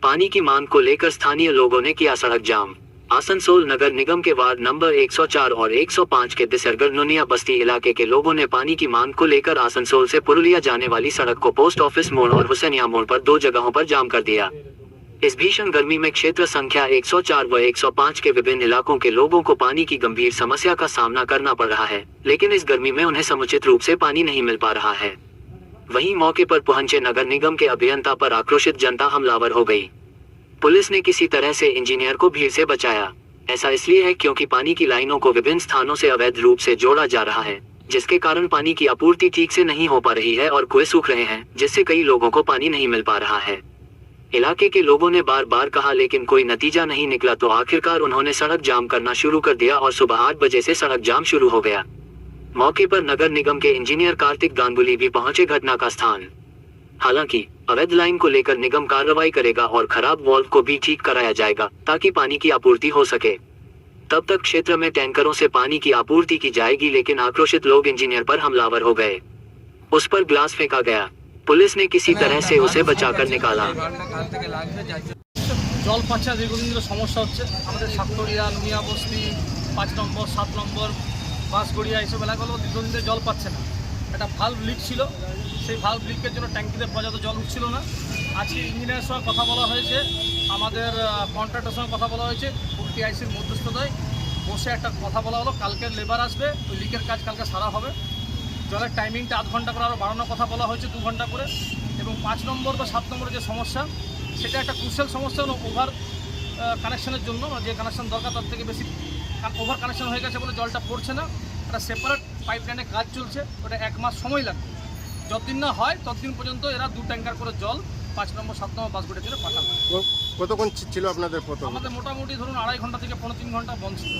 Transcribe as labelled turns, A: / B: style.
A: पानी की मांग को लेकर स्थानीय लोगों ने किया सड़क जाम। आसनसोल नगर निगम के वार्ड नंबर 104 और 105 के दिसरगर नुनिया बस्ती इलाके के लोगों ने पानी की मांग को लेकर आसनसोल से पुरुलिया जाने वाली सड़क को पोस्ट ऑफिस मोड़ और हुसैनिया मोड़ पर 2 जगहों पर जाम कर दिया। इस भीषण गर्मी में क्षेत्र संख्या 104 व 105 के विभिन्न इलाकों के लोगों को पानी की गंभीर समस्या का सामना करना पड़ रहा है, लेकिन इस गर्मी में उन्हें समुचित रूप से पानी नहीं मिल पा रहा है। वहीं मौके पर पहुंचे नगर निगम के अभियंता पर आक्रोशित जनता हमलावर हो गई। पुलिस ने किसी तरह से इंजीनियर को भीड़ से बचाया। ऐसा इसलिए है क्योंकि पानी की लाइनों को विभिन्न स्थानों से अवैध रूप से जोड़ा जा रहा है, जिसके कारण पानी की आपूर्ति ठीक से नहीं हो पा रही है और कुएं सूख रहे हैं, जिससे कई लोगों को पानी नहीं मिल पा रहा है। इलाके के लोगों ने बार बार कहा लेकिन कोई नतीजा नहीं निकला, तो आखिरकार उन्होंने सड़क जाम करना शुरू कर दिया और सुबह 8 बजे से सड़क जाम शुरू हो गया। मौके पर नगर निगम के इंजीनियर कार्तिक गांगुली भी पहुंचे घटना का स्थान। हालांकि अवैध लाइन को लेकर निगम कार्रवाई करेगा और खराब वॉल्व को भी ठीक कराया जाएगा ताकि पानी की आपूर्ति हो सके। तब तक क्षेत्र में टैंकरों से पानी की आपूर्ति की जाएगी, लेकिन आक्रोशित लोग इंजीनियर पर हमलावर हो गए। उस पर ग्लास फेंका गया। पुलिस ने किसी तरह से उसे बचाकर निकाला।
B: জল পাচ্ছে না, দীর্ঘদিন ধরে সমস্যা হচ্ছে। আমাদের সাতগড়িয়া, নুনিয়া বস্তি, 5 নম্বর, 7 নম্বর, বাঁশগড়িয়া এইসব এলাকাগুলো দীর্ঘদিন ধরে জল পাচ্ছে না। একটা ভাল্ব লিক ছিল, সেই ভাল্ব লিকের জন্য ট্যাঙ্কিতে পর্যাপ্ত জল উঠছিল না। আজকে ইঞ্জিনিয়ারের সঙ্গে কথা বলা হয়েছে, আমাদের কন্ট্রাক্টরের সঙ্গে কথা বলা হয়েছে, টিআইসির মধ্যস্থতায় বসে একটা কথা বলা হলো, কালকের লেবার আসবে, ওই লিকের কাজ কালকে সারা হবে। জলের টাইমিংটা 8 ঘন্টা করে আরও বাড়ানোর কথা বলা হয়েছে, 2 ঘন্টা করে। এবং 5 নম্বর বা 7 নম্বরের যে সমস্যা, সেটা একটা ক্রুশিয়াল সমস্যা হলো ওভার কানেকশনের জন্য, যে কানেকশন দরকার তার থেকে বেশি ওভার কানেকশন হয়ে গেছে বলে জলটা পড়ছে না। একটা সেপারেট পাইপলাইনে কাজ চলছে, ওটা 1 মাস সময় লাগবে। যতদিন না হয় ততদিন পর্যন্ত এরা 2 ট্যাঙ্কার করে জল 5 নম্বর 7 নম্বর বাসগুড়ির জন্য পাঠাবে।
C: কতক্ষণ ছিল আপনাদের?
B: আমাদের মোটামুটি ধরুন 2.5 ঘন্টা থেকে 3.5 ঘন্টা বন্ধ ছিল।